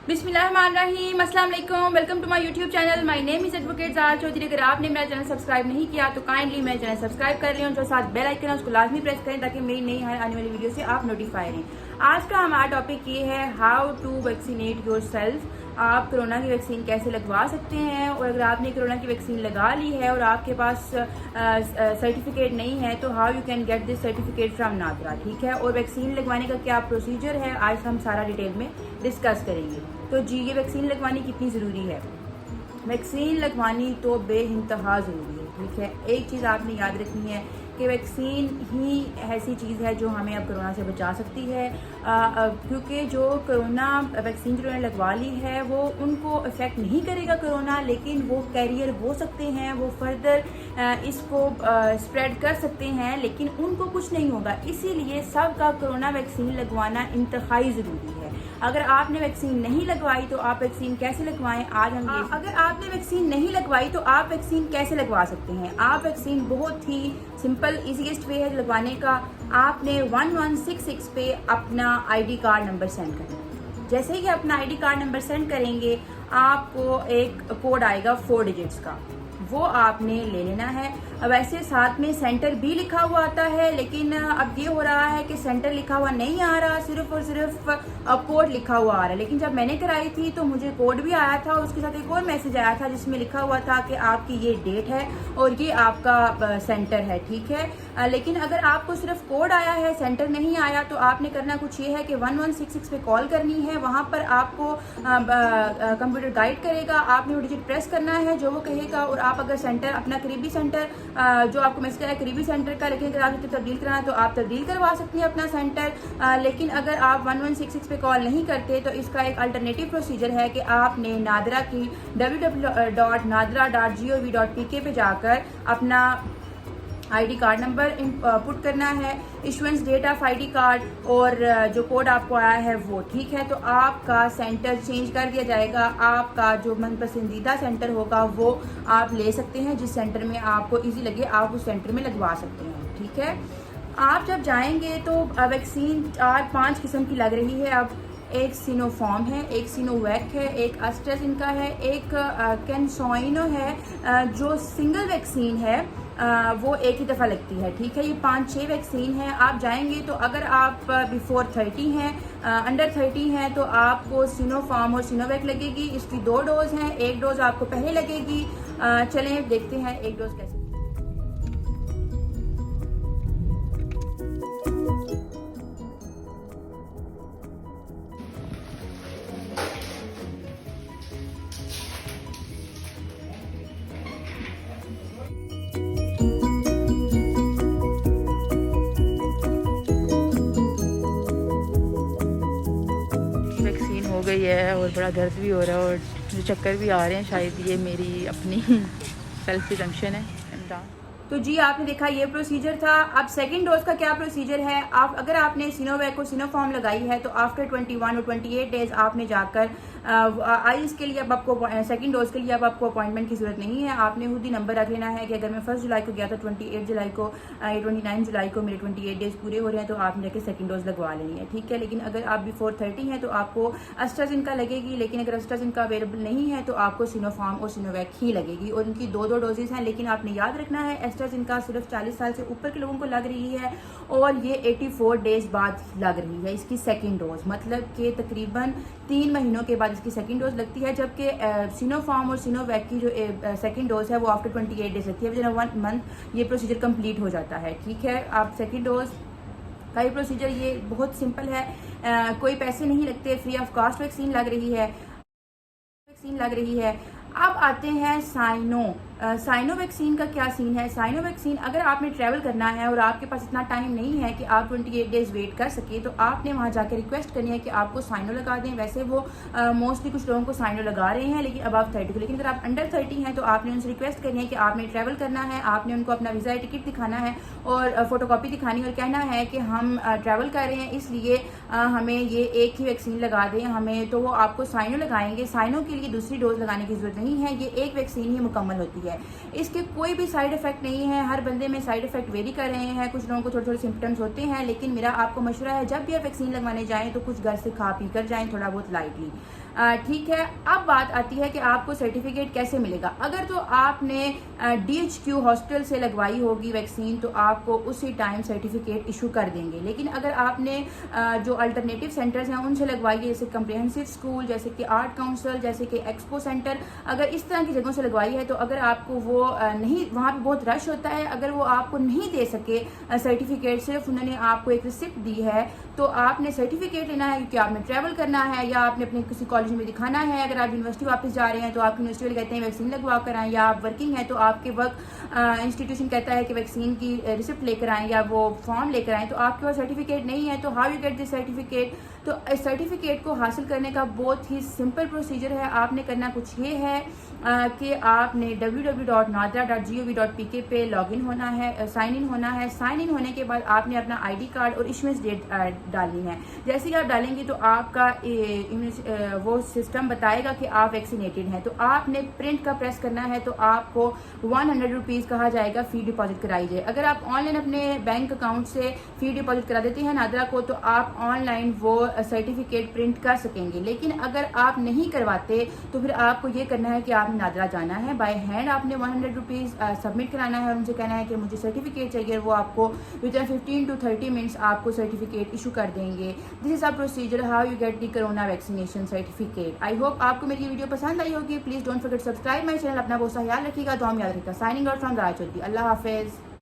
बिस्मिल्लाहिर्रहमानिर्रहीम, अस्सलाम वालेकुम। Welcome to my YouTube channel. My name is advocate Zara Chaudhary. अगर आपने मेरा चैनल सब्सक्राइब नहीं किया तो काइंडली मेरा चैनल सब्सक्राइब कर लें और जो साथ बेल आइकन है उसको लाजमी प्रेस करें ताकि मेरी नई आने वाली वीडियो से आप नोटिफाई रहें। आज का हमारा टॉपिक ये है how to vaccinate yourself. आप कोरोना की वैक्सीन कैसे लगवा सकते हैं, और अगर आपने कोरोना की वैक्सीन लगा ली है और आपके पास सर्टिफिकेट नहीं है तो how you can get this certificate from NADRA. ठीक है, और वैक्सीन लगवाने का क्या प्रोसीजर है आज हम सारा डिटेल में डिस्कस करेंगे। तो जी, ये वैक्सीन लगवानी कितनी ज़रूरी है। वैक्सीन लगवानी तो बेइंतहा ज़रूरी है। ठीक है, एक चीज़ आपने याद रखनी है कि वैक्सीन ही ऐसी चीज़ है जो हमें अब कोरोना से बचा सकती है, क्योंकि जो कोरोना वैक्सीन जिन्होंने लगवा ली है वो उनको इफ़ेक्ट नहीं करेगा कोरोना, लेकिन वो कैरियर हो सकते हैं, वो फर्दर इसको स्प्रेड कर सकते हैं, लेकिन उनको कुछ नहीं होगा। इसीलिए सबका कोरोना वैक्सीन लगवाना इंतहाई ज़रूरी है। अगर आपने वैक्सीन नहीं लगवाई तो आप वैक्सीन कैसे लगवाएं, आज हम अगर आपने वैक्सीन नहीं लगवाई तो आप वैक्सीन कैसे लगवा सकते हैं। आप वैक्सीन बहुत ही सिंपल ईजीएस्ट वे है लगवाने का। आपने 1166 पे अपना आईडी कार्ड नंबर सेंड करना है। जैसे ही अपना आईडी कार्ड नंबर सेंड करेंगे आपको एक कोड आएगा 4 डिजिट्स का, वो आपने ले लेना है। वैसे साथ में सेंटर भी लिखा हुआ आता है, लेकिन अब ये हो रहा है कि सेंटर लिखा हुआ नहीं आ रहा, सिर्फ और सिर्फ कोड लिखा हुआ आ रहा है। लेकिन जब मैंने कराई थी तो मुझे कोड भी आया था, उसके साथ एक और मैसेज आया था जिसमें लिखा हुआ था कि आपकी ये डेट है और ये आपका सेंटर है। ठीक है, लेकिन अगर आपको सिर्फ कोड आया है, सेंटर नहीं आया, तो आपने करना कुछ ये है कि 1166 पे कॉल करनी है। वहाँ पर आपको कंप्यूटर गाइड करेगा, आपने वो डिजिट प्रेस करना है जो वो कहेगा, और आप अगर सेंटर अपना करीबी सेंटर जो आपको मैसेज आया करीबी सेंटर का, लेकिन अगर आप इसे तब्दील कराना है तो आप तब्दील करवा सकते हैं अपना सेंटर। लेकिन अगर आप 1166 पे कॉल नहीं करते तो इसका एक अल्टरनेटिव प्रोसीजर है कि आपने नादरा की www.nadra.gov.pk पे जाकर अपना आईडी कार्ड नंबर पुट करना है, issuance date of ID card और जो कोड आपको आया है वो। ठीक है, तो आपका सेंटर चेंज कर दिया जाएगा। आपका जो मन पसंदीदा सेंटर होगा वो आप ले सकते हैं, जिस सेंटर में आपको इजी लगे आप उस सेंटर में लगवा सकते हैं। ठीक है, आप जब जाएंगे तो वैक्सीन 4-5 किस्म की लग रही है। अब एक सिनोफार्म है, एक सिनोवैक है, एक एस्ट्राजेनेका है, एक कैंसोइनो है। जो सिंगल वैक्सीन है वो एक ही दफ़ा लगती है। ठीक है, ये 5-6 वैक्सीन है। आप जाएंगे तो अगर आप बिफोर 30 हैं, अंडर 30 हैं, तो आपको सिनोफार्म और सिनोवैक लगेगी। इसकी 2 डोज हैं, एक डोज आपको पहले लगेगी। चलें देखते हैं एक डोज कैसे। वैक्सीन हो गई है और बड़ा दर्द भी हो रहा है और मुझे चक्कर भी आ रहे हैं, शायद ये मेरी अपनी सेल्फ प्रिजम्पशन है। तो जी, आपने देखा ये प्रोसीजर था। अब सेकंड डोज का क्या प्रोसीजर है। आप अगर आपने सिनोवैक और सिनोफार्म लगाई है तो आफ्टर 21 और 28 डेज आपने जाकर आईज के लिए अब आपको सेकंड डोज के लिए अब आपको अपॉइंटमेंट की जरूरत नहीं है। आपने खुद ही नंबर रख लेना है कि अगर मैं 1 जुलाई को गया तो 28 जुलाई को 29 जुलाई को मेरे 28 डेज पूरे हो रहे हैं तो आपने जाके सेकंड डोज लगवा लेनी है। ठीक है, लेकिन अगर आप बिफोर 30 हैं तो आपको एस्ट्राजेनेका लगेगी, लेकिन अगर एस्ट्राजेनेका अवेलेबल नहीं है तो आपको सिनोफार्म और सिनोवैक ही लगेगी, और उनकी 2 डोजेज हैं। लेकिन आपने याद रखना है एस्ट्राजेनेका सिर्फ 40 साल से ऊपर के लोगों को लग रही है और ये 84 डेज बाद लग रही है इसकी सेकंड डोज, मतलब कि तकरीबन 3 महीनों के बाद इसकी सेकंड डोज लगती है। जबकि सिनोफार्म और सिनोवैक की जो सेकंड डोज है वो आफ्टर 28 डेज लगती है, विद इन 1 मंथ ये प्रोसीजर कंप्लीट हो जाता है। ठीक है, आप सेकंड डोज का ये प्रोसीजर ये बहुत सिंपल है, कोई पैसे नहीं लगते, फ्री ऑफ कॉस्ट वैक्सीन लग रही है। अब आते हैं साइनो वैक्सीन का क्या सीन है। साइनो वैक्सीन अगर आपने ट्रैवल करना है और आपके पास इतना टाइम नहीं है कि आप 28 डेज वेट कर सके तो आपने वहाँ जाकर रिक्वेस्ट करनी है कि आपको साइनो लगा दें। वैसे वो मोस्टली कुछ लोगों को साइनो लगा रहे हैं, लेकिन अब आप 30 को, लेकिन अगर आप अंडर 30 हैं तो आपने उनसे रिक्वेस्ट करनी है कि आपने ट्रैवल करना है, आपने उनको अपना वीज़ा टिकट दिखाना है और फोटोकॉपी दिखानी और कहना है कि हम ट्रैवल कर रहे हैं, इसलिए हमें ये एक ही वैक्सीन लगा दें हमें, तो वो आपको साइनो लगाएंगे। साइनो के लिए दूसरी डोज लगाने की जरूरत नहीं है, ये एक वैक्सीन ही मुकम्मल होती है। इसके कोई भी साइड इफेक्ट नहीं है, हर बंदे में साइड इफेक्ट वेरी कर रहे हैं, कुछ लोगों को थोड़े थोड़े सिम्टम्स होते हैं, लेकिन मेरा आपको मशवरा है जब भी आप वैक्सीन लगवाने जाएं तो कुछ घर से खा पी कर जाएं, थोड़ा बहुत लाइटली। ठीक है, अब बात आती है कि आपको सर्टिफिकेट कैसे मिलेगा। अगर तो आपने DHQ हॉस्पिटल से लगवाई होगी वैक्सीन तो आपको उसी टाइम सर्टिफिकेट इशू कर देंगे। लेकिन अगर आपने जो अल्टरनेटिव सेंटर्स हैं उनसे लगवाई है, जैसे कम्प्रिहेंसिव स्कूल, जैसे कि आर्ट काउंसिल, जैसे कि एक्सपो सेंटर, अगर इस तरह की जगहों से लगवाई है तो अगर आपको वो नहीं, वहाँ पे बहुत रश होता है, अगर वो आपको नहीं दे सके सर्टिफिकेट, सिर्फ उन्होंने आपको एक रिसिप्ट दी है, तो आपने सर्टिफिकेट लेना है क्योंकि आपने ट्रैवल करना है या आपने अपने किसी कॉलेज में दिखाना है। अगर आप यूनिवर्सिटी वापस जा रहे हैं तो आपकी यूनिवर्सिटी वाले कहते हैं वैक्सीन लगवा कर आएँ, या आप वर्किंग हैं तो आपके वर्क इंस्टीट्यूशन कहता है कि वैक्सीन की रिसिप्ट लेकर आएँ या वो फॉर्म लेकर आएँ, तो आपके पास सर्टिफिकेट नहीं है। तो how you get this certificate? तो इस सर्टिफिकेट को हासिल करने का बहुत ही सिंपल प्रोसीजर है। आपने करना कुछ ये है कि आपने www.nadra.gov.pk पे लॉगिन होना है, साइन इन होना है। साइन इन होने के बाद आपने अपना ID कार्ड और इशुएंस डेट डालनी है। जैसे ही आप डालेंगे तो आपका वो सिस्टम बताएगा कि आप वैक्सीनेटेड हैं, तो आपने प्रिंट का प्रेस करना है, तो आपको 100 रुपीज़ कहा जाएगा फ़ी डिपॉजिट कराई जाए। अगर आप ऑनलाइन अपने बैंक अकाउंट से फ़ी डिपॉजिट करा देते हैं नादरा को तो आप ऑनलाइन वो सर्टिफिकेट प्रिंट कर सकेंगे। लेकिन अगर आप नहीं करवाते तो फिर आपको ये करना है कि आपने नादरा जाना है, बाय हैंड आपने 100 रुपीज़ सबमिट कराना है और उनसे कहना है कि मुझे सर्टिफिकेट चाहिए। वो आपको विदिन 15 to 30 मिनट्स आपको सर्टिफिकेट इशू कर देंगे। This is a procedure how you get the corona vaccination certificate. I hope आपको मेरी वीडियो पसंद आई होगी। Please don't forget subscribe my channel. अपना बहुत सा ख्याल रखिएगा। तो हम याद रखिएगा। Signing out from Raj Chaudhary. अल्लाह हाफिज।